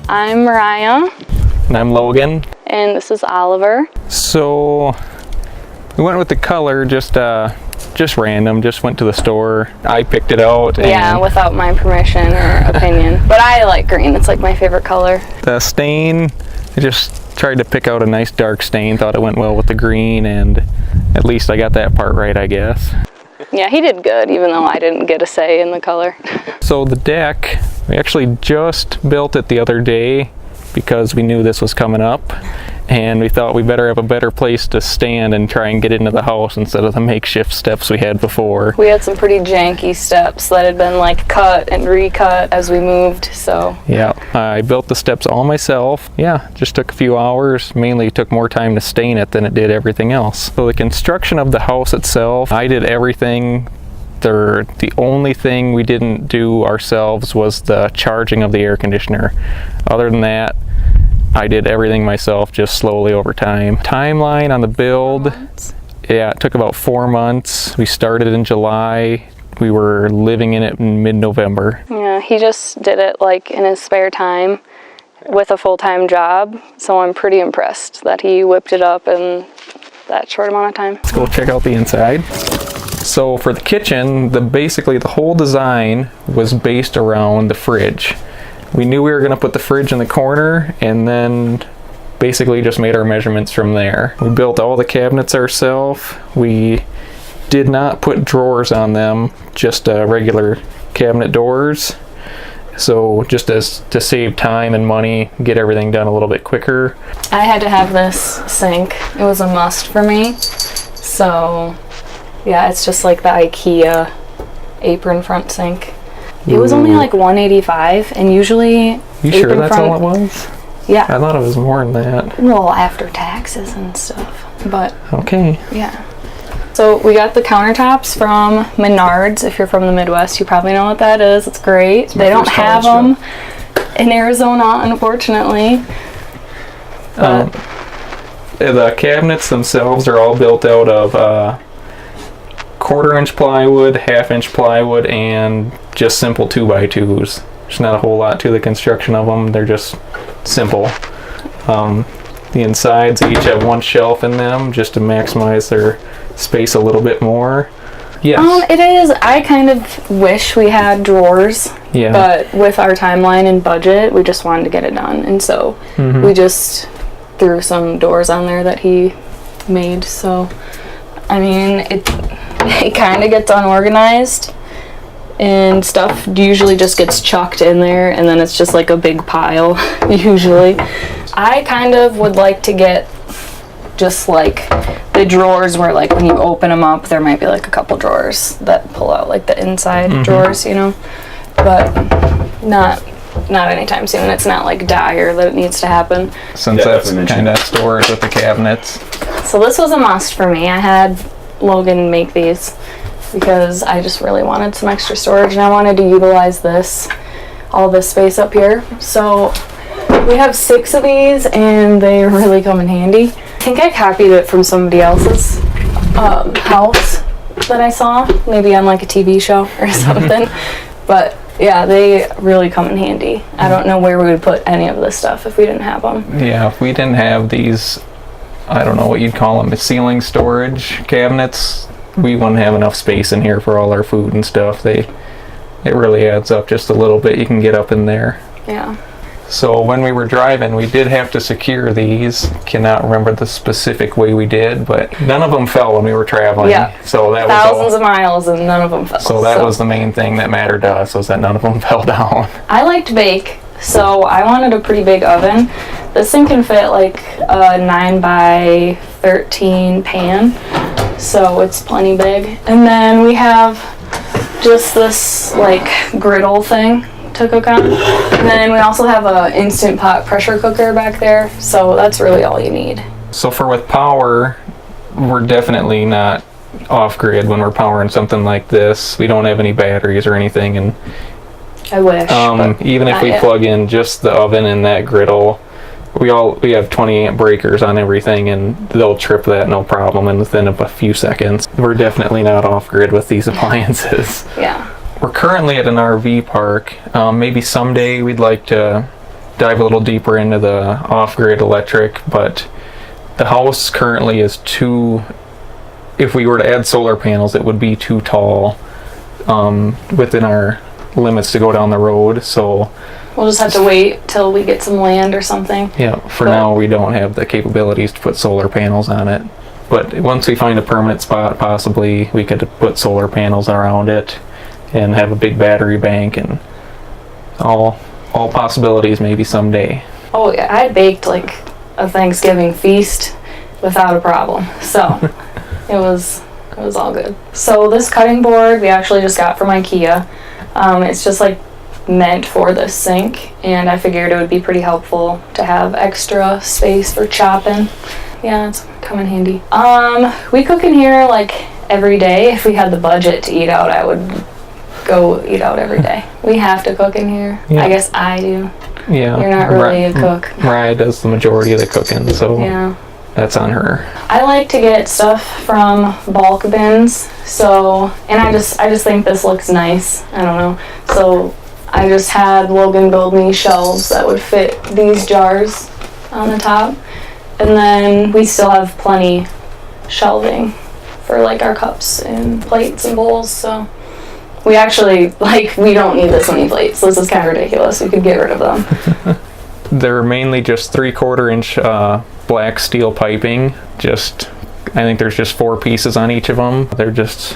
I'm Mariah. And I'm Logan. And this is Oliver. So we went with the color just random, just went to the store. I picked it out. Yeah, without my permission or opinion. But I like green, it's like my favorite color. The stain, I just tried to pick out a nice dark stain, thought it went well with the green, and at least I got that part right, I guess. Yeah, he did good, even though I didn't get a say in the color. So the deck, we actually just built it the other day because we knew this was coming up, and we thought we better have a better place to stand and try and get into the house instead of the makeshift steps we had before. We had some pretty janky steps that had been like cut and recut as we moved, so. Yeah, I built the steps all myself. Yeah, just took a few hours. Mainly took more time to stain it than it did everything else. So the construction of the house itself, I did everything. The only thing we didn't do ourselves was the charging of the air conditioner. Other than that, I did everything myself, just slowly over time. Timeline on the build, yeah, it took about 4 months. We started in July. We were living in it in mid-November. Yeah, he just did it like in his spare time with a full-time job. So I'm pretty impressed that he whipped it up in that short amount of time. Let's go check out the inside. So for the kitchen, basically the whole design was based around the fridge. We knew we were going to put the fridge in the corner, and then basically just made our measurements from there. We built all the cabinets ourselves. We did not put drawers on them, just regular cabinet doors. So just to save time and money, get everything done a little bit quicker. I had to have this sink. It was a must for me. So yeah, it's just like the IKEA apron front sink. It was only like $185, and usually You sure that's all it was? Yeah. I thought it was more than that. Well, after taxes and stuff, but okay. Yeah. So we got the countertops from Menards. If you're from the Midwest, you probably know what that is. It's great. They don't have them in Arizona, unfortunately. The cabinets themselves are all built out of 1/4-inch plywood, 1/2-inch plywood, and just simple 2x2s. There's not a whole lot to the construction of them. They're just simple. The insides, they each have one shelf in them just to maximize their space a little bit more. Yes. It is. I kind of wish we had drawers. Yeah. But with our timeline and budget, we just wanted to get it done. And so we just threw some doors on there that he made. So, I mean, it kind of gets unorganized, and stuff usually just gets chucked in there, and then it's just like a big pile usually. I kind of would like to get just like the drawers where like when you open them up there might be like a couple drawers that pull out like the inside drawers, you know, but not anytime soon. It's not like dire that it needs to happen, since that's kind of storage with the cabinets. So this was a must for me. I had Logan make these because I just really wanted some extra storage, and I wanted to utilize all this space up here. So we have 6 of these, and they really come in handy. I think I copied it from somebody else's house that I saw, maybe on like a TV show or something. But yeah, they really come in handy. I don't know where we would put any of this stuff if we didn't have them. Yeah, if we didn't have these, I don't know what you'd call them, ceiling storage cabinets, we wouldn't have enough space in here for all our food and stuff. It really adds up just a little bit. You can get up in there. Yeah. So when we were driving, we did have to secure these. Cannot remember the specific way we did, but none of them fell when we were traveling. Yeah. So that thousands of miles and none of them fell. So that was the main thing that mattered to us, was that none of them fell down. I like to bake, so I wanted a pretty big oven. This thing can fit like a 9x13 pan, so it's plenty big. And then we have just this like griddle thing to cook on. And then we also have a Instant Pot pressure cooker back there, so that's really all you need. So with power, we're definitely not off-grid when we're powering something like this. We don't have any batteries or anything, and I wish. Even if we plug in just the oven and that griddle, we have 20 amp breakers on everything, and they'll trip that no problem and within a few seconds. We're definitely not off-grid with these appliances. Yeah. We're currently at an RV park. Maybe someday we'd like to dive a little deeper into the off-grid electric, but the house currently is too, if we were to add solar panels, it would be too tall within our limits to go down the road. So we'll just have to wait till we get some land or something. yeah, for now we don't have the capabilities to put solar panels on it. But once we find a permanent spot, possibly we could put solar panels around it and have a big battery bank, and all possibilities maybe someday. Oh yeah, I baked like a Thanksgiving feast without a problem. So it was all good. So this cutting board we actually just got from IKEA. It's just like meant for this sink, and I figured it would be pretty helpful to have extra space for chopping. Yeah, it's come in handy. We cook in here like every day. If we had the budget to eat out, I would go eat out every day. We have to cook in here. Yeah. I guess I do. Yeah. You're not really a cook. Mariah does the majority of the cooking, so Yeah. that's on her. I like to get stuff from bulk bins. So, and I just think this looks nice. I don't know. So I just had Logan build me shelves that would fit these jars on the top. And then we still have plenty shelving for like our cups and plates and bowls. So we actually, like, we don't need this many plates. This is kind of ridiculous. We could get rid of them. They're mainly just 3/4 inch black steel piping. I think there's just 4 pieces on each of them. There's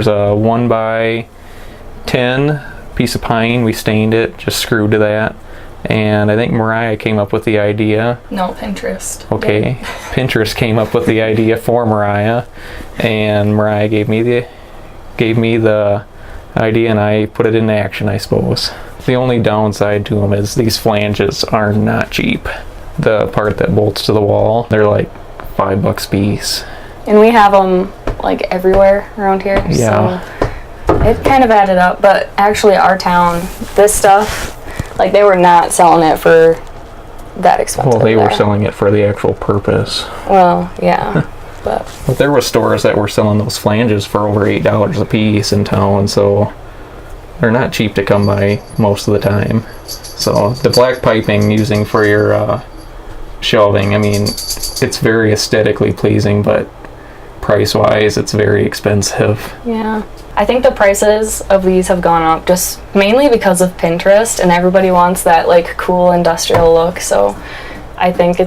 a 1x10 piece of pine. We stained it, just screwed to that. And I think Mariah came up with the idea. No, Pinterest. Okay, Pinterest came up with the idea for Mariah, and Mariah gave me the idea, and I put it into action, I suppose. The only downside to them is these flanges are not cheap. The part that bolts to the wall, they're like $5 a piece. And we have them like everywhere around here. Yeah. So it kind of added up. But actually, our town, this stuff, like they were not selling it for that expensive. Well, they were selling it for the actual purpose. Well, yeah. But there were stores that were selling those flanges for over $8 a piece in town, so they're not cheap to come by most of the time. So the black piping using for your shelving, I mean, it's very aesthetically pleasing, but price-wise, it's very expensive. yeah. I think the prices of these have gone up just mainly because of Pinterest, and everybody wants that like cool industrial look. So I think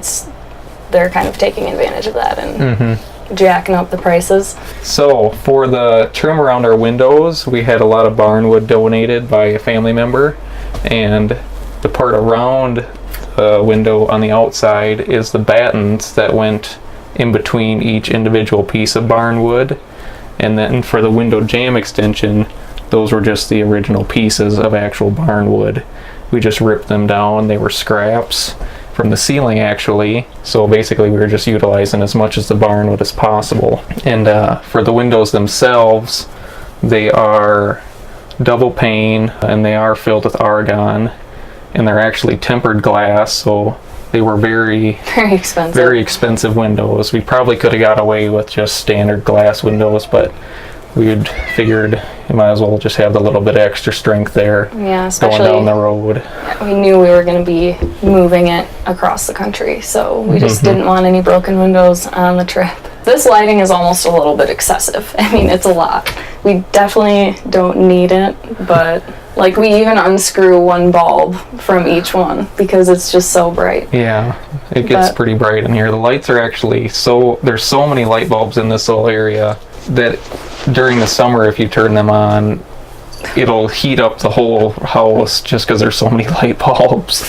they're kind of taking advantage of that and jacking up the prices. So for the trim around our windows, we had a lot of barn wood donated by a family member, and the part around the window on the outside is the battens that went in between each individual piece of barn wood. And then for the window jamb extension, those were just the original pieces of actual barn wood. We just ripped them down. They were scraps from the ceiling, actually. So basically we were just utilizing as much as the barn wood as possible. And for the windows themselves, they are double pane, and they are filled with argon, and they're actually tempered glass, so they were very expensive windows. We probably could have got away with just standard glass windows, but we had figured you might as well just have the little bit of extra strength there. Yeah, especially going down the road. We knew we were going to be moving it across the country, so we just didn't want any broken windows on the trip. This lighting is almost a little bit excessive. I mean, it's a lot. We definitely don't need it, but like we even unscrew one bulb from each one because it's just so bright. Yeah, it gets pretty bright in here. The lights are actually there's so many light bulbs in this whole area that during the summer, if you turn them on, it'll heat up the whole house just because there's so many light bulbs.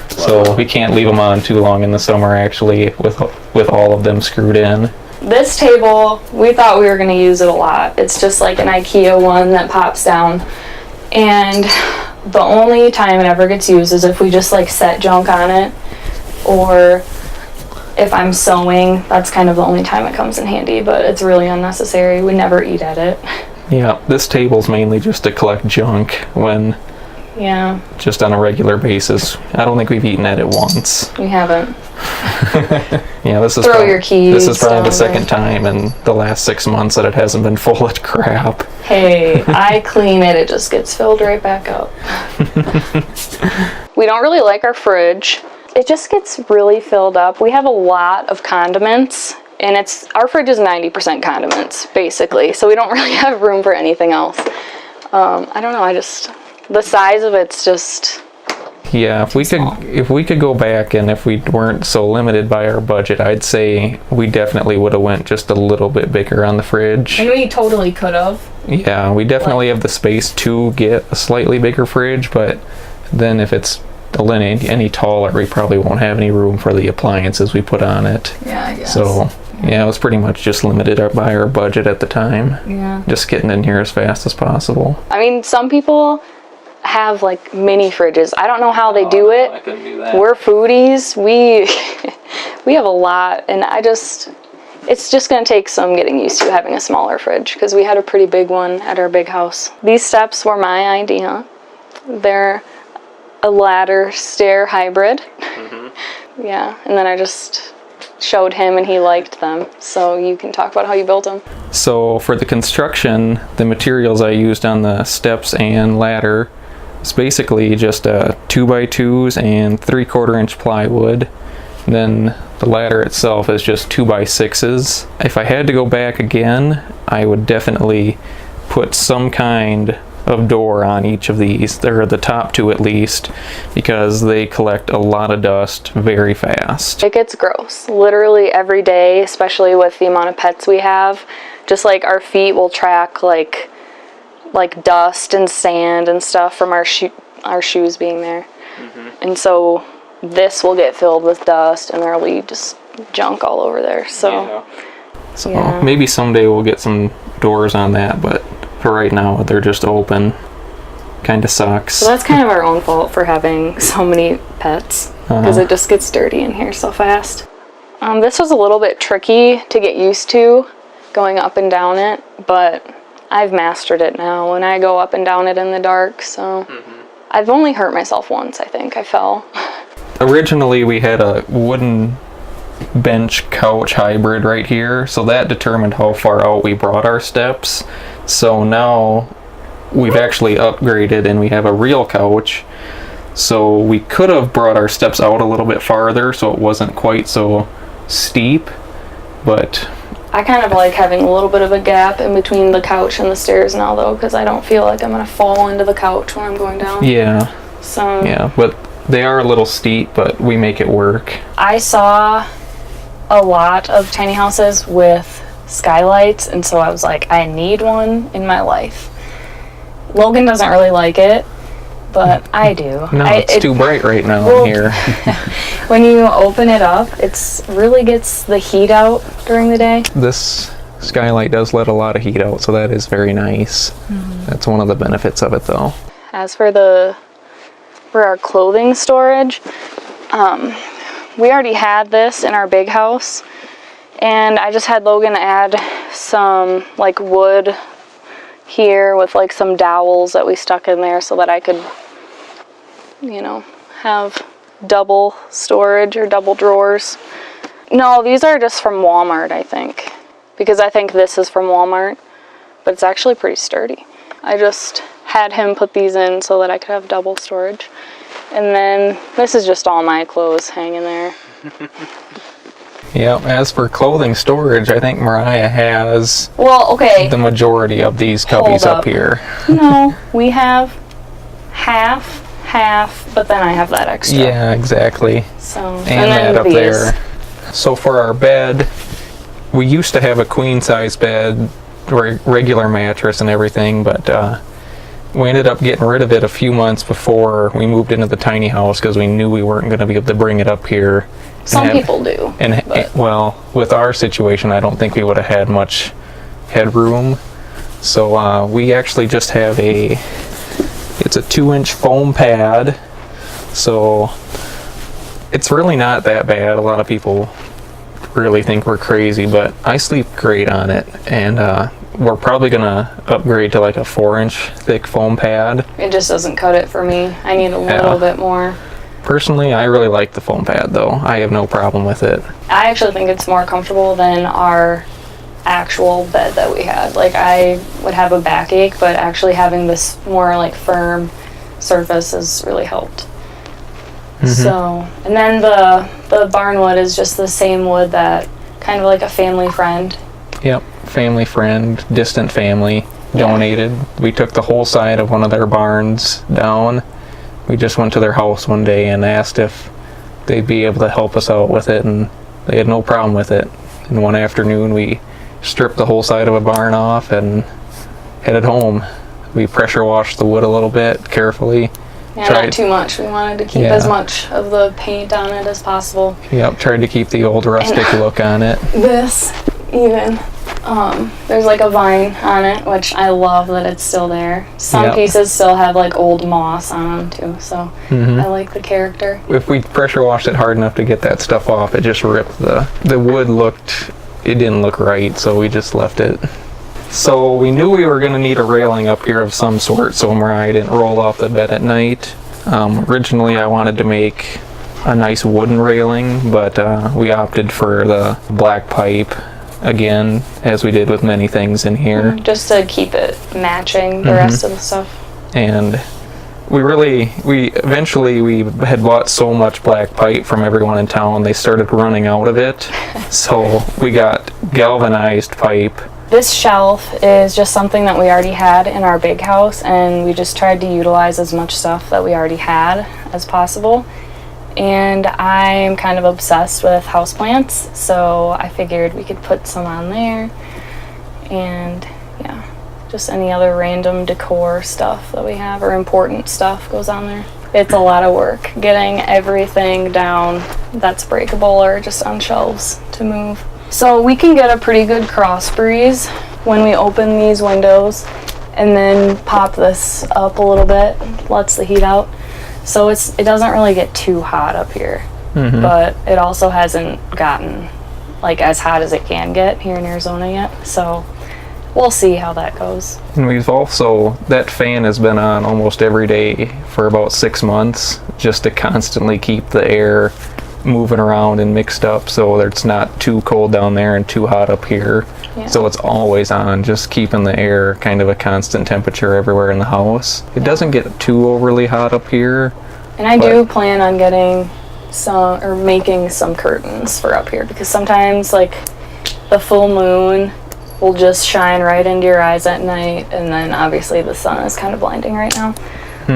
So we can't leave them on too long in the summer, actually, with all of them screwed in. This table, we thought we were going to use it a lot. It's just like an IKEA one that pops down. And the only time it ever gets used is if we just like set junk on it, or if I'm sewing. That's kind of the only time it comes in handy, but it's really unnecessary. We never eat at it. Yeah, this table's mainly just to collect junk when just on a regular basis. I don't think we've eaten at it once. We haven't. Yeah, this is your keys. This is probably the second time in the last 6 months that it hasn't been full of crap. Hey, I clean it, it just gets filled right back up. We don't really like our fridge. It just gets really filled up. We have a lot of condiments, and our fridge is 90% condiments, basically, so we don't really have room for anything else. I don't know, the size of it's just... Yeah, if we could go back, and if we weren't so limited by our budget, I'd say we definitely would have went just a little bit bigger on the fridge. And we totally could have. Yeah, we definitely have the space to get a slightly bigger fridge, but then if it's any taller, we probably won't have any room for the appliances we put on it. Yeah, I guess. So, yeah, it was pretty much just limited by our budget at the time. Yeah. Just getting in here as fast as possible. I mean, some people have like mini fridges. I don't know how they do it. I couldn't do that. We're foodies. We have a lot, and it's just going to take some getting used to having a smaller fridge, because we had a pretty big one at our big house. These steps were my idea. They're a ladder stair hybrid. Mm-hmm. Yeah, and then I just showed him and he liked them. So you can talk about how you built them. So for the construction, the materials I used on the steps and ladder was basically just 2x2s and 3/4 inch plywood. Then the ladder itself is just 2x6s. If I had to go back again, I would definitely put some kind of door on each of these, or the top two at least, because they collect a lot of dust very fast. It gets gross literally every day, especially with the amount of pets we have. Just like our feet will track like dust and sand and stuff from our shoes being there. Mm-hmm. And so this will get filled with dust and there'll be just junk all over there. So yeah. Maybe someday we'll get some doors on that, but for right now they're just open. Kind of sucks. So that's kind of our own fault for having so many pets, because it just gets dirty in here so fast. This was a little bit tricky to get used to, going up and down it, but I've mastered it now, and I go up and down it in the dark. So I've only hurt myself once. I think I fell. Originally we had a wooden bench couch hybrid right here, so that determined how far out we brought our steps. So now we've actually upgraded and we have a real couch, so we could have brought our steps out a little bit farther so it wasn't quite so steep, but I kind of like having a little bit of a gap in between the couch and the stairs now, though, because I don't feel like I'm gonna fall into the couch when I'm going down. Yeah. So yeah, but they are a little steep, but we make it work. I saw a lot of tiny houses with skylights, and so I was like, I need one in my life. Logan doesn't really like it, but I do. No, it's too bright right now in here. When you open it up, it really gets the heat out during the day. This skylight does let a lot of heat out, so that is very nice. Mm-hmm. That's one of the benefits of it, though. As for our clothing storage, we already had this in our big house, and I just had Logan add some like wood here with like some dowels that we stuck in there so that I could, have double storage or double drawers. No, these are just from Walmart, I think, because I think this is from Walmart, but it's actually pretty sturdy. I just had him put these in so that I could have double storage. And then this is just all my clothes hanging there. Yeah, as for clothing storage, I think Mariah has the majority of these cubbies up here. No, we have half, but then I have that extra. Yeah, exactly. So, and then that up there. So for our bed, we used to have a queen size bed, regular mattress and everything, but we ended up getting rid of it a few months before we moved into the tiny house because we knew we weren't going to be able to bring it up here. Some people do. Well, with our situation, I don't think we would have had much headroom. So we actually just have it's a 2-inch foam pad. So it's really not that bad. A lot of people really think we're crazy, but I sleep great on it. And we're probably gonna upgrade to like a 4-inch thick foam pad. It just doesn't cut it for me. I need a little bit more. Personally, I really like the foam pad though. I have no problem with it. I actually think it's more comfortable than our actual bed that we had. Like, I would have a backache, but actually having this more like firm surface has really helped. So, and then the barn wood is just the same wood that kind of like a family friend. Yep, family friend, distant family donated. We took the whole side of one of their barns down. We just went to their house one day and asked if they'd be able to help us out with it, and they had no problem with it. And one afternoon we stripped the whole side of a barn off and headed home. We pressure washed the wood a little bit carefully. Yeah, not too much. We wanted to keep as much of the paint on it as possible. Yep, tried to keep the old rustic look on it. This, even, there's like a vine on it, which I love that it's still there. Some pieces still have like old moss on them too, so I like the character. If we pressure washed it hard enough to get that stuff off, it just ripped the wood it didn't look right, so we just left it. So we knew we were going to need a railing up here of some sort so Mariah didn't roll off the bed at night. Originally I wanted to make a nice wooden railing, but we opted for the black pipe again, as we did with many things in here. Just to keep it matching the rest of the stuff. And we eventually had bought so much black pipe from everyone in town, they started running out of it. So we got galvanized pipe. This shelf is just something that we already had in our big house, and we just tried to utilize as much stuff that we already had as possible. And I'm kind of obsessed with houseplants, so I figured we could put some on there. And yeah, just any other random decor stuff that we have or important stuff goes on there. It's a lot of work getting everything down that's breakable or just on shelves to move. So we can get a pretty good cross breeze when we open these windows and then pop this up a little bit, lets the heat out. So it doesn't really get too hot up here, but it also hasn't gotten like as hot as it can get here in Arizona yet. So we'll see how that goes. And that fan has been on almost every day for about 6 months, just to constantly keep the air moving around and mixed up so that it's not too cold down there and too hot up here. So it's always on, just keeping the air kind of a constant temperature everywhere in the house. It doesn't get too overly hot up here. And I do plan on getting making some curtains for up here, because sometimes like the full moon will just shine right into your eyes at night, and then obviously the sun is kind of blinding right now.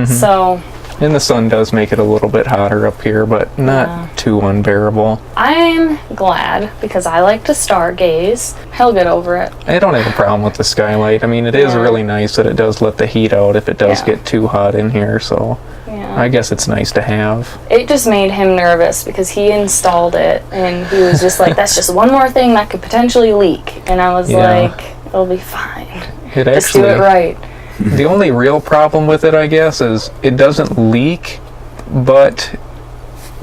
So and the sun does make it a little bit hotter up here, but not too unbearable. I'm glad, because I like to stargaze. He'll get over it. I don't have a problem with the skylight. I mean, it is really nice that it does let the heat out if it does get too hot in here, so I guess it's nice to have. It just made him nervous because he installed it, and he was just like, that's just one more thing that could potentially leak. And I was like, it'll be fine. Just do it right. The only real problem with it, I guess, is it doesn't leak, but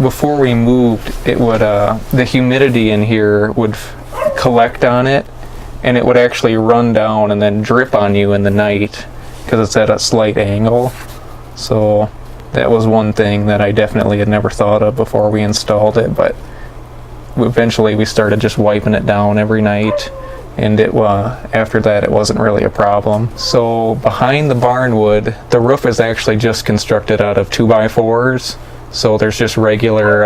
before we moved, it would the humidity in here would collect on it, and it would actually run down and then drip on you in the night because it's at a slight angle. So that was one thing that I definitely had never thought of before we installed it, but eventually we started just wiping it down every night. And after that, it wasn't really a problem. So behind the barnwood, the roof is actually just constructed out of 2x4s. So there's just regular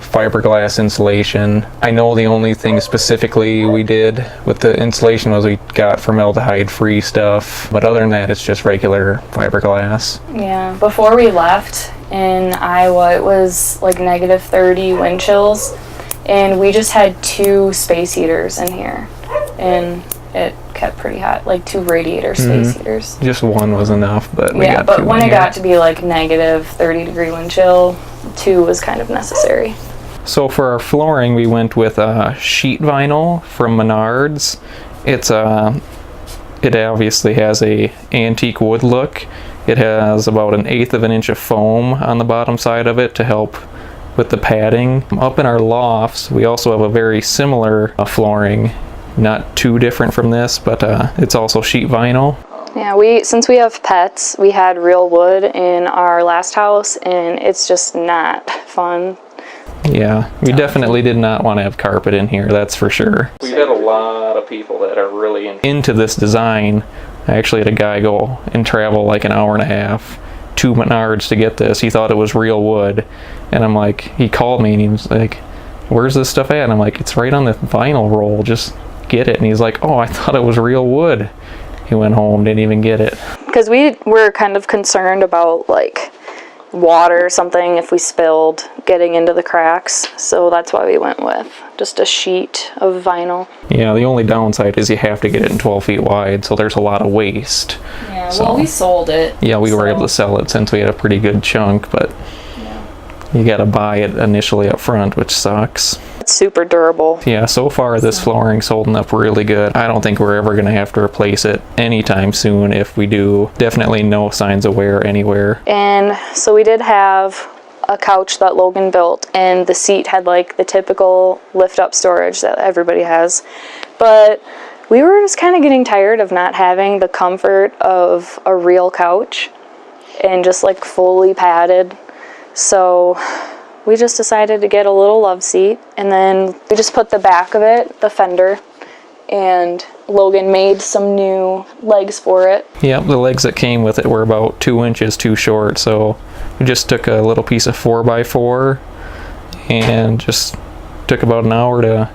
fiberglass insulation. I know the only thing specifically we did with the insulation was we got formaldehyde-free stuff. But other than that, it's just regular fiberglass. Yeah, before we left in Iowa, it was like -30 wind chills. And we just had 2 space heaters in here. And it kept pretty hot, like 2 radiator space heaters. Just one was enough, but we got 2 but when it got to be like -30-degree wind chill, 2 was kind of necessary. So for our flooring, we went with sheet vinyl from Menards. It obviously has a antique wood look. It has about 1/8 of an inch of foam on the bottom side of it to help with the padding. Up in our lofts, we also have a very similar flooring. Not too different from this, but it's also sheet vinyl. Yeah, since we have pets, we had real wood in our last house, and it's just not fun. Yeah, we definitely did not want to have carpet in here, that's for sure. We've had a lot of people that are really into this design. I actually had a guy go and travel like an hour and a half to Menards to get this. He thought it was real wood. And I'm like, he called me and he was like, where's this stuff at? And I'm like, it's right on the vinyl roll, just get it. And he's like, oh, I thought it was real wood. He went home, didn't even get it. Because we were kind of concerned about like water or something if we spilled getting into the cracks. So that's why we went with just a sheet of vinyl. Yeah, the only downside is you have to get it in 12 feet wide, so there's a lot of waste. Yeah, so, well, we sold it. Yeah, we were able to sell it since we had a pretty good chunk, but you gotta buy it initially up front, which sucks. It's super durable. Yeah, so far this flooring's holding up really good. I don't think we're ever gonna have to replace it anytime soon. If we do, definitely no signs of wear anywhere. And so we did have a couch that Logan built, and the seat had like the typical lift up storage that everybody has. But we were just kind of getting tired of not having the comfort of a real couch and just like fully padded. So we just decided to get a little love seat, and then we just put the back of it, the fender, and Logan made some new legs for it. Yep, the legs that came with it were about 2 inches too short, so we just took a little piece of 4x4 and just took about an hour to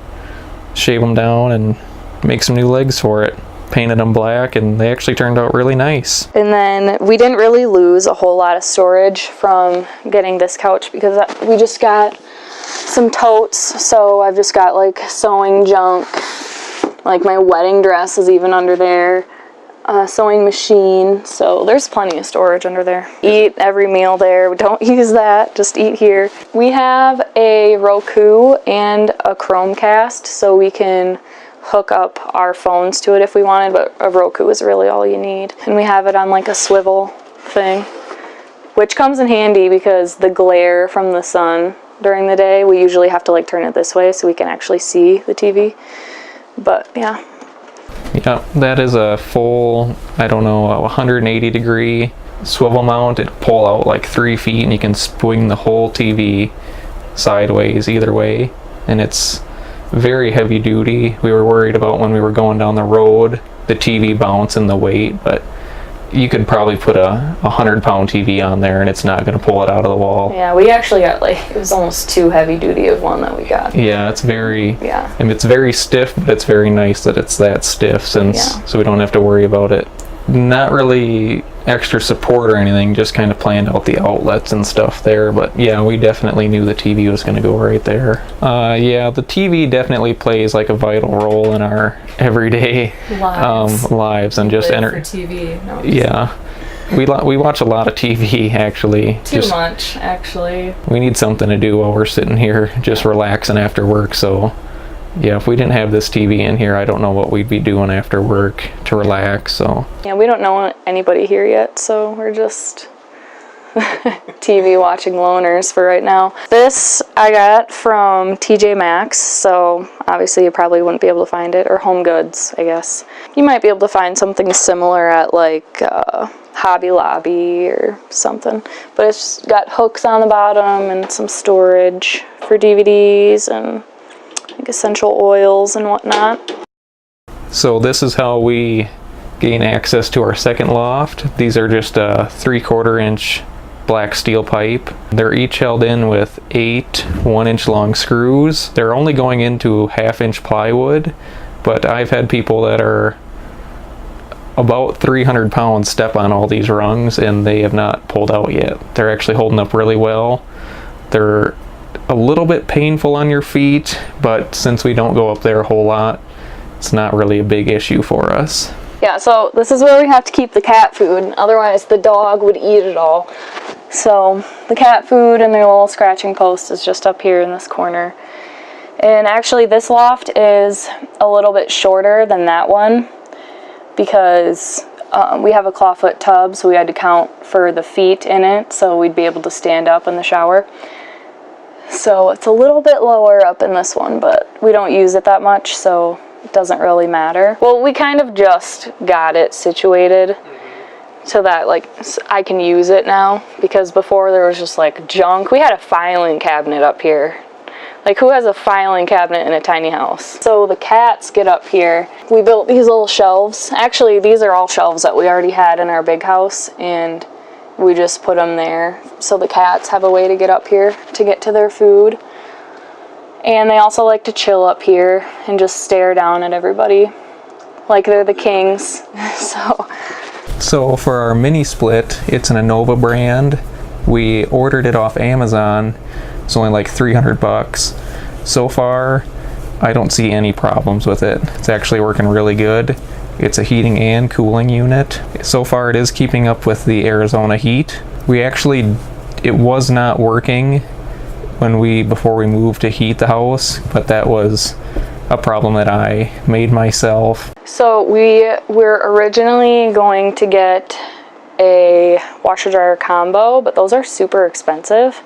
shave them down and make some new legs for it. Painted them black, and they actually turned out really nice. And then we didn't really lose a whole lot of storage from getting this couch because we just got some totes. So I've just got like sewing junk, like my wedding dress is even under there, sewing machine. So there's plenty of storage under there. Eat every meal there. We don't use that, just eat here. We have a Roku and a Chromecast, so we can hook up our phones to it if we wanted, but a Roku is really all you need. And we have it on like a swivel thing, which comes in handy because the glare from the sun during the day, we usually have to like turn it this way so we can actually see the TV. But yeah. Yeah, that is a full, I don't know, 180 degree swivel mount. It'll pull out like 3 feet and you can swing the whole TV sideways either way. And it's very heavy duty. We were worried about when we were going down the road, the TV bounce and the weight, but you could probably put a 100-pound TV on there and it's not going to pull it out of the wall. Yeah, we actually got like, it was almost too heavy duty of one that we got. Yeah, it's very, yeah. And it's very stiff, but it's very nice that it's that stiff so we don't have to worry about it. Not really extra support or anything, just kind of planned out the outlets and stuff there, but yeah, we definitely knew the TV was going to go right there. Yeah, the TV definitely plays like a vital role in our everyday lives and just TV. No, yeah, we watch a lot of TV actually. Too much actually. We need something to do while we're sitting here just relaxing after work, so yeah, if we didn't have this TV in here, I don't know what we'd be doing after work to relax, so. Yeah, we don't know anybody here yet, so we're just TV watching loners for right now. This I got from TJ Maxx, so obviously you probably wouldn't be able to find it, or Home Goods, I guess. You might be able to find something similar at like Hobby Lobby or something, but it's got hooks on the bottom and some storage for DVDs and like essential oils and whatnot. So this is how we gain access to our second loft. These are just a 3/4 inch black steel pipe. They're each held in with 8 1-inch long screws. They're only going into 1/2 inch plywood, but I've had people that are about 300 pounds step on all these rungs and they have not pulled out yet. They're actually holding up really well. They're a little bit painful on your feet, but since we don't go up there a whole lot, it's not really a big issue for us. Yeah, so this is where we have to keep the cat food, otherwise the dog would eat it all. So the cat food and their little scratching post is just up here in this corner. And actually this loft is a little bit shorter than that one because we have a clawfoot tub, so we had to count for the feet in it so we'd be able to stand up in the shower. So it's a little bit lower up in this one, but we don't use it that much, so it doesn't really matter. Well, we kind of just got it situated so that like I can use it now, because before there was just like junk. We had a filing cabinet up here. Like, who has a filing cabinet in a tiny house? So the cats get up here. We built these little shelves. Actually, these are all shelves that we already had in our big house, and we just put them there so the cats have a way to get up here to get to their food. And they also like to chill up here and just stare down at everybody like they're the kings. So for our mini split, it's an Anova brand. We ordered it off Amazon. It's only like $300. So far, I don't see any problems with it. It's actually working really good. It's a heating and cooling unit. So far it is keeping up with the Arizona heat. It was not working before we moved to heat the house, but that was a problem that I made myself. So we were originally going to get a washer dryer combo, but those are super expensive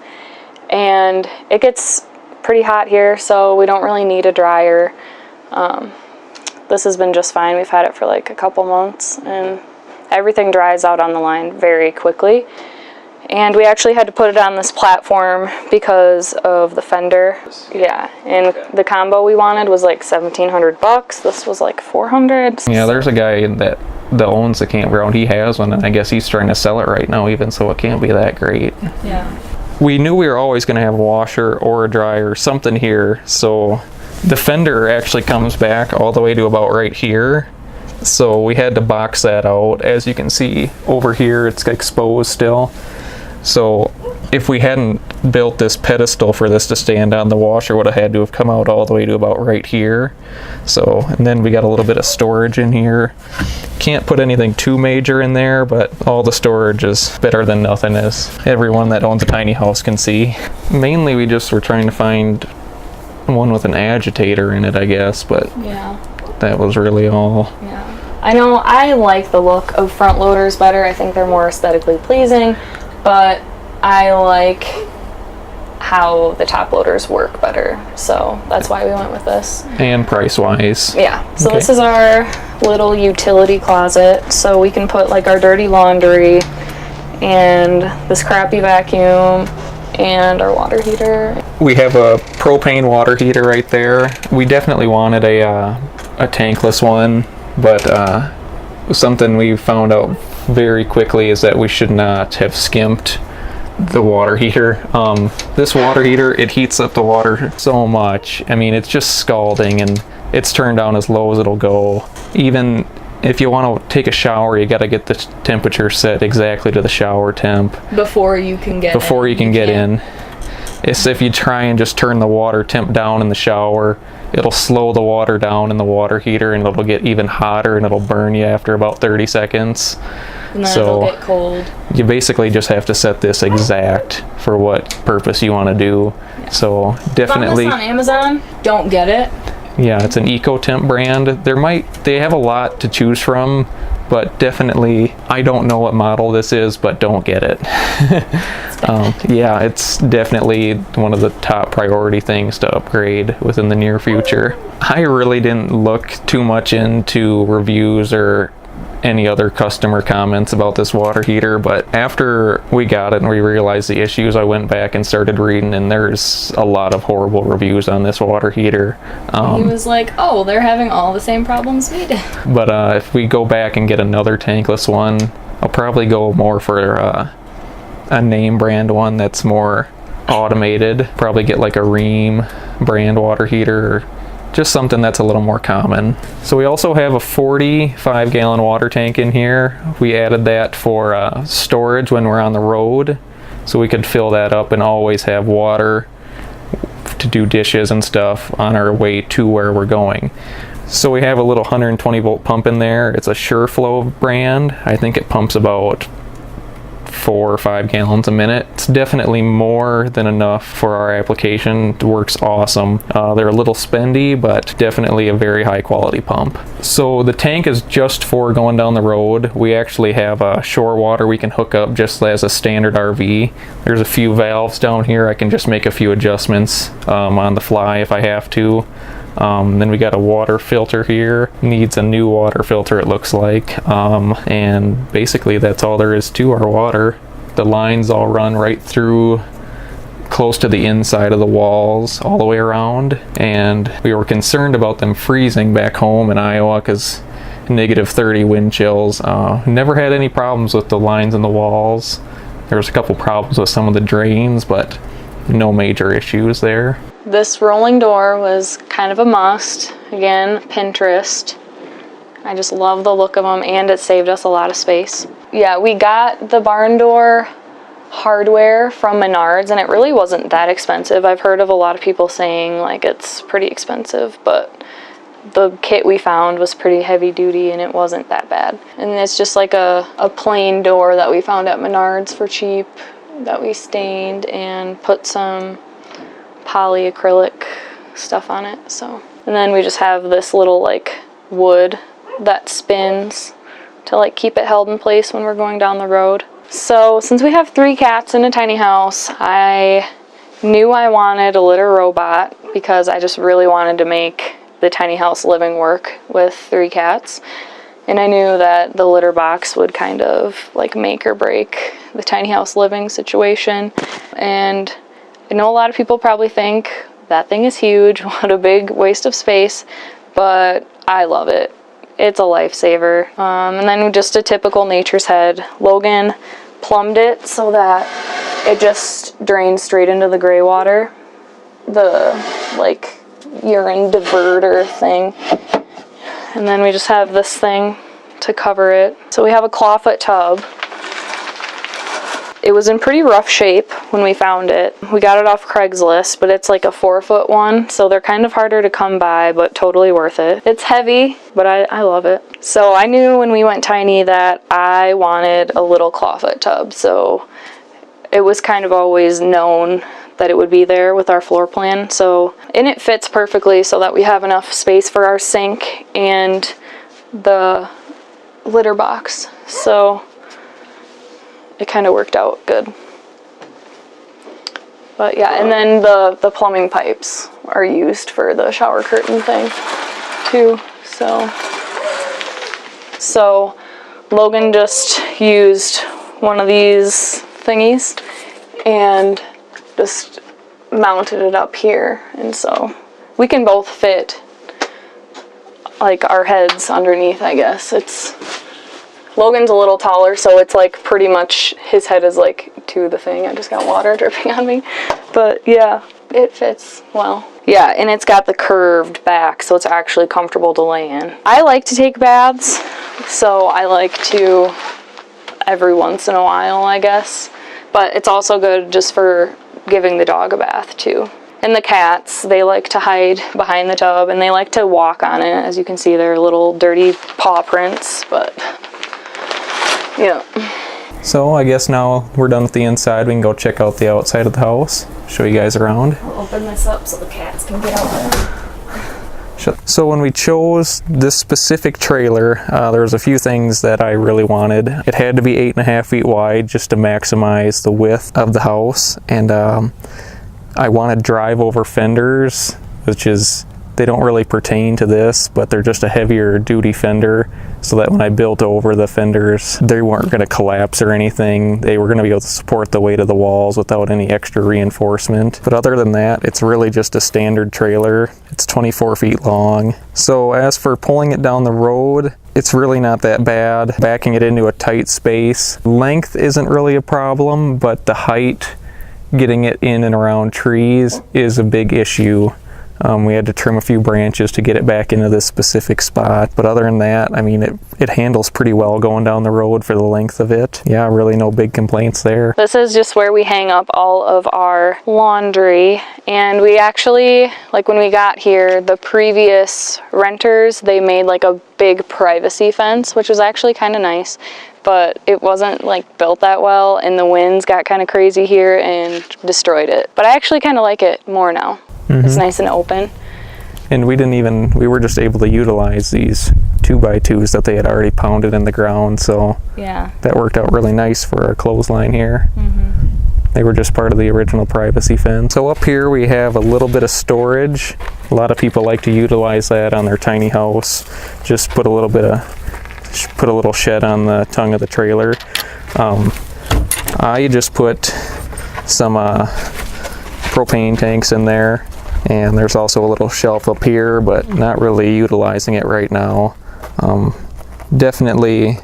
and it gets pretty hot here, so we don't really need a dryer. This has been just fine. We've had it for like a couple months and everything dries out on the line very quickly. And we actually had to put it on this platform because of the fender. Yeah, and the combo we wanted was like $1,700. This was like $400. Yeah, there's a guy that owns the campground. He has one, and I guess he's trying to sell it right now even, so it can't be that great. Yeah. We knew we were always going to have a washer or a dryer or something here, so the fender actually comes back all the way to about right here. So we had to box that out. As you can see over here, it's exposed still. So if we hadn't built this pedestal for this to stand on, the washer would have had to have come out all the way to about right here. So, and then we got a little bit of storage in here. Can't put anything too major in there, but all the storage is better than nothing, as everyone that owns a tiny house can see. Mainly we just were trying to find one with an agitator in it, I guess, but yeah, that was really all. Yeah, I know I like the look of front loaders better. I think they're more aesthetically pleasing. But I like how the top loaders work better, so that's why we went with this. And price-wise. Yeah, so Okay. This is our little utility closet, so we can put like our dirty laundry and this crappy vacuum and our water heater. We have a propane water heater right there. We definitely wanted a tankless one, but something we found out very quickly is that we should not have skimped the water heater. This water heater, it heats up the water so much. I mean, it's just scalding, and it's turned down as low as it'll go. Even if you want to take a shower, you got to get the temperature set exactly to the shower temp Before you can get in. It's if you try and just turn the water temp down in the shower, it'll slow the water down in the water heater, and it'll get even hotter, and it'll burn you after about 30 seconds. And then it'll get cold. You basically just have to set this exact for what purpose you want to do. Yeah. So definitely. Found this on Amazon. Don't get it. Yeah, it's an EcoTemp brand. They have a lot to choose from, but definitely, I don't know what model this is, but don't get it. Yeah, it's definitely one of the top priority things to upgrade within the near future. I really didn't look too much into reviews or any other customer comments about this water heater, but after we got it and we realized the issues, I went back and started reading, and there's a lot of horrible reviews on this water heater. He was like, oh, they're having all the same problems we did. But if we go back and get another tankless one, I'll probably go more for a name brand one that's more automated. Probably get like a Rheem brand water heater, or just something that's a little more common. So we also have a 45-gallon water tank in here. We added that for storage when we're on the road, so we could fill that up and always have water to do dishes and stuff on our way to where we're going. So we have a little 120 volt pump in there. It's a SureFlow brand. I think it pumps about 4 or 5 gallons a minute. It's definitely more than enough for our application. It works awesome. They're a little spendy, but definitely a very high quality pump. So the tank is just for going down the road. We actually have shore water we can hook up just as a standard RV. There's a few valves down here. I can just make a few adjustments on the fly if I have to. Then we got a water filter here. Needs a new water filter, it looks like. And basically that's all there is to our water. The lines all run right through close to the inside of the walls all the way around. And we were concerned about them freezing back home in Iowa because -30 wind chills. Never had any problems with the lines in the walls. There was a couple problems with some of the drains, but no major issues there. This rolling door was kind of a must. Again, Pinterest. I just love the look of them, and it saved us a lot of space. Yeah, we got the barn door hardware from Menards, and it really wasn't that expensive. I've heard of a lot of people saying like it's pretty expensive, but the kit we found was pretty heavy duty and it wasn't that bad. And it's just like a plain door that we found at Menards for cheap that we stained and put some polyacrylic stuff on it. So, and then we just have this little like wood that spins to like keep it held in place when we're going down the road. So since we have 3 cats in a tiny house, I knew I wanted a litter robot because I just really wanted to make the tiny house living work with 3 cats. And I knew that the litter box would kind of like make or break the tiny house living situation. And I know a lot of people probably think that thing is huge, what a big waste of space, but I love it. It's a lifesaver. And then just a typical Nature's Head. Logan plumbed it so that it just drains straight into the gray water. The like urine diverter thing. And then we just have this thing to cover it. So we have a clawfoot tub. It was in pretty rough shape when we found it. We got it off Craigslist, but it's like a 4-foot one, so they're kind of harder to come by, but totally worth it. It's heavy, but I love it. So I knew when we went tiny that I wanted a little clawfoot tub, so it was kind of always known that it would be there with our floor plan. So, and it fits perfectly so that we have enough space for our sink and the litter box. So it kind of worked out good. But yeah, and then the plumbing pipes are used for the shower curtain thing too. So Logan just used one of these thingies and just mounted it up here, and so we can both fit like our heads underneath, I guess. Logan's a little taller, so it's like pretty much his head is like to the thing. I just got water dripping on me, but yeah, it fits well. Yeah, and it's got the curved back, so it's actually comfortable to lay in. I like to take baths, so I like to every once in a while, I guess, but it's also good just for giving the dog a bath too. And the cats, they like to hide behind the tub and they like to walk on it. As you can see, they're little dirty paw prints, but yeah. So I guess now we're done with the inside. We can go check out the outside of the house, show you guys around. I'll open this up so the cats can get out there. So when we chose this specific trailer, there was a few things that I really wanted. It had to be 8.5 feet wide just to maximize the width of the house, and I wanted drive over fenders, which is, they don't really pertain to this, but they're just a heavier duty fender, so that when I built over the fenders, they weren't going to collapse or anything. They were going to be able to support the weight of the walls without any extra reinforcement. But other than that, it's really just a standard trailer. It's 24 feet long. So as for pulling it down the road, it's really not that bad. Backing it into a tight space, length isn't really a problem, but the height, getting it in and around trees is a big issue. We had to trim a few branches to get it back into this specific spot, but other than that, I mean, it handles pretty well going down the road for the length of it. Yeah, really no big complaints there. This is just where we hang up all of our laundry, and we actually, like when we got here, the previous renters, they made like a big privacy fence, which was actually kind of nice, but it wasn't like built that well, and the winds got kind of crazy here and destroyed it. But I actually kind of like it more now. Mm-hmm. It's nice and open. And we were just able to utilize these 2x2s that they had already pounded in the ground, so yeah, that worked out really nice for our clothesline here. Mm-hmm. They were just part of the original privacy fence. So up here we have a little bit of storage. A lot of people like to utilize that on their tiny house. Just put a little shed on the tongue of the trailer. I just put some propane tanks in there, and there's also a little shelf up here, but not really utilizing it right now. Definitely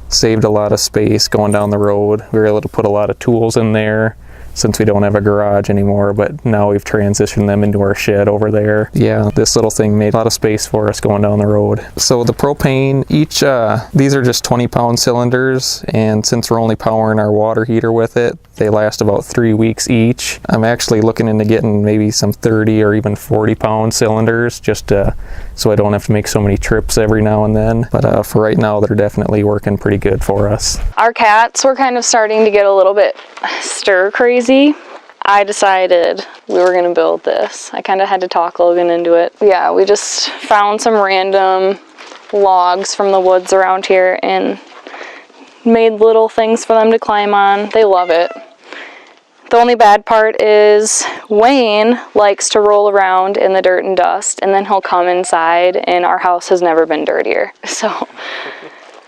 saved a lot of space going down the road. We were able to put a lot of tools in there since we don't have a garage anymore, but now we've transitioned them into our shed over there. Yeah, this little thing made a lot of space for us going down the road. So the propane, these are just 20-pound cylinders, and since we're only powering our water heater with it, they last about 3 weeks each. I'm actually looking into getting maybe some 30 or even 40-pound cylinders just so I don't have to make so many trips every now and then. But for right now, they're definitely working pretty good for us. Our cats were kind of starting to get a little bit stir crazy. I decided we were going to build this. I kind of had to talk Logan into it. Yeah, we just found some random logs from the woods around here and made little things for them to climb on. They love it. The only bad part is Wayne likes to roll around in the dirt and dust, and then he'll come inside, and our house has never been dirtier.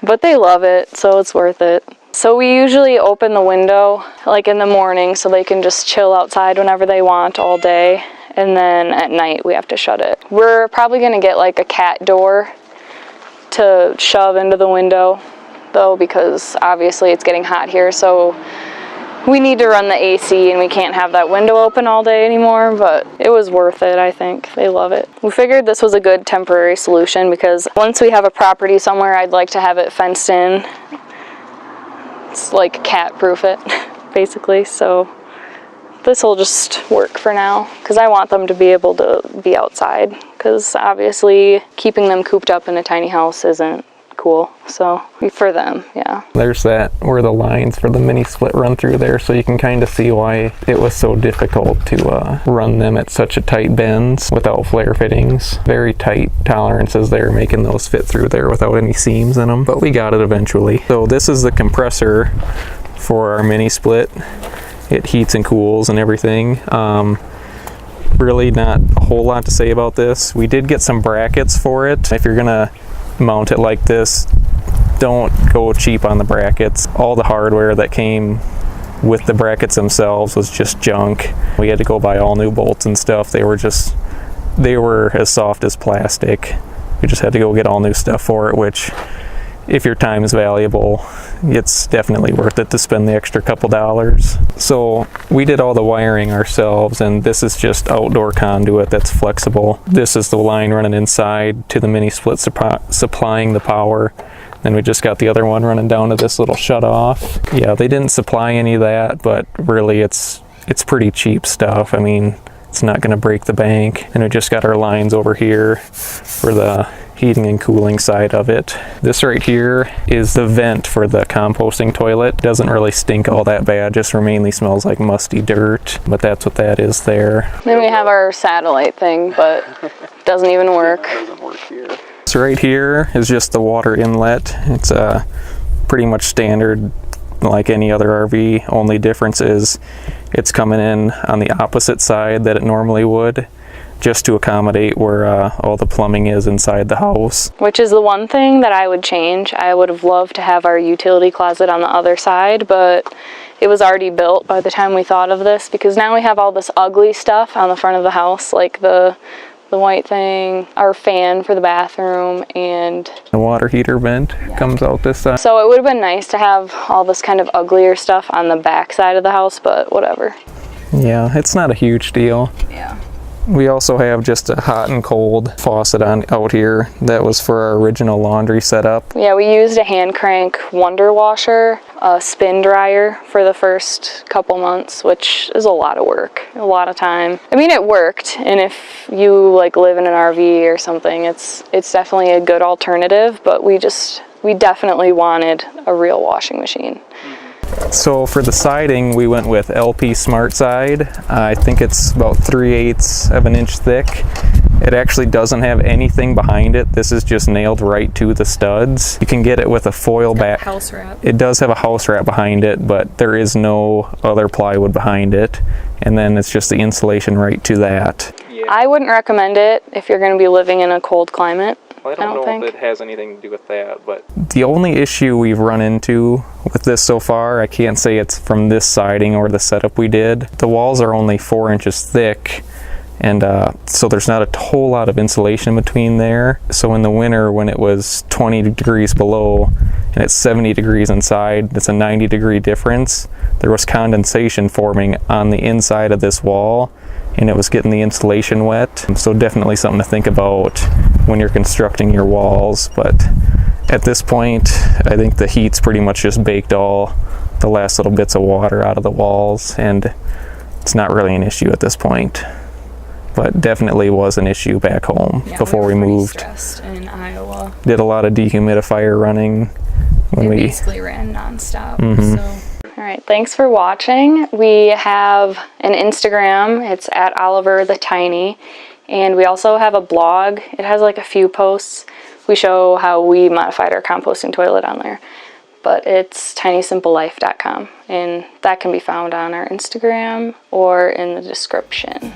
But they love it, so it's worth it. So we usually open the window like in the morning so they can just chill outside whenever they want all day, and then at night we have to shut it. We're probably going to get like a cat door to shove into the window though, because obviously it's getting hot here, so we need to run the AC and we can't have that window open all day anymore, but it was worth it, I think. They love it. We figured this was a good temporary solution because once we have a property somewhere, I'd like to have it fenced in. It's like cat-proof it, basically, so this will just work for now because I want them to be able to be outside because obviously keeping them cooped up in a tiny house isn't cool, so for them, yeah. There's that where the lines for the mini split run through there, so you can kind of see why it was so difficult to run them at such a tight bends without flare fittings. Very tight tolerances there, making those fit through there without any seams in them, but we got it eventually. So this is the compressor for our mini split. It heats and cools and everything. Really not a whole lot to say about this. We did get some brackets for it. If you're gonna mount it like this, don't go cheap on the brackets. All the hardware that came with the brackets themselves was just junk. We had to go buy all new bolts and stuff. They were as soft as plastic. We just had to go get all new stuff for it, which if your time is valuable, it's definitely worth it to spend the extra couple dollars. So we did all the wiring ourselves, and this is just outdoor conduit that's flexible. This is the line running inside to the mini split supplying the power. Then we just got the other one running down to this little shut off. Yeah, they didn't supply any of that, but really it's pretty cheap stuff. I mean, it's not going to break the bank. And we just got our lines over here for the heating and cooling side of it. This right here is the vent for the composting toilet. It doesn't really stink all that bad, just mainly smells like musty dirt, but that's what that is there. Then we have our satellite thing, but it doesn't even work. It doesn't work here. So right here is just the water inlet. It's pretty much standard like any other RV. Only difference is it's coming in on the opposite side that it normally would, just to accommodate where all the plumbing is inside the house. Which is the one thing that I would change. I would have loved to have our utility closet on the other side, but it was already built by the time we thought of this, because now we have all this ugly stuff on the front of the house, like the white thing, our fan for the bathroom, and the water heater vent comes out this side. So it would have been nice to have all this kind of uglier stuff on the back side of the house, but whatever. Yeah, it's not a huge deal. Yeah. We also have just a hot and cold faucet out here. That was for our original laundry setup. Yeah, we used a hand crank Wonder Washer, a spin dryer for the first couple months, which is a lot of work, a lot of time. I mean, it worked, and if you like live in an RV or something, it's definitely a good alternative, but we definitely wanted a real washing machine. So for the siding, we went with LP Smart Side. I think it's about 3/8 of an inch thick. It actually doesn't have anything behind it. This is just nailed right to the studs. You can get it with a foil back. House wrap. It does have a house wrap behind it, but there is no other plywood behind it. And then it's just the insulation right to that. Yeah. I wouldn't recommend it if you're going to be living in a cold climate. I don't know if it has anything to do with that, but the only issue we've run into with this so far, I can't say it's from this siding or the setup we did. The walls are only 4 inches thick, And so there's not a whole lot of insulation between there. So in the winter, when it was 20 degrees below and it's 70 degrees inside, it's a 90-degree difference. There was condensation forming on the inside of this wall, and it was getting the insulation wet. So definitely something to think about when you're constructing your walls. But at this point, I think the heat's pretty much just baked all the last little bits of water out of the walls, and it's not really an issue at this point. But definitely was an issue back home before we moved. Stressed in Iowa. Did a lot of dehumidifier running when we basically ran nonstop. So, all right, thanks for watching. We have an Instagram. It's at Oliver the Tiny, and we also have a blog. It has like a few posts. We show how we modified our composting toilet on there. But it's tinysimplelife.com, and that can be found on our Instagram or in the description.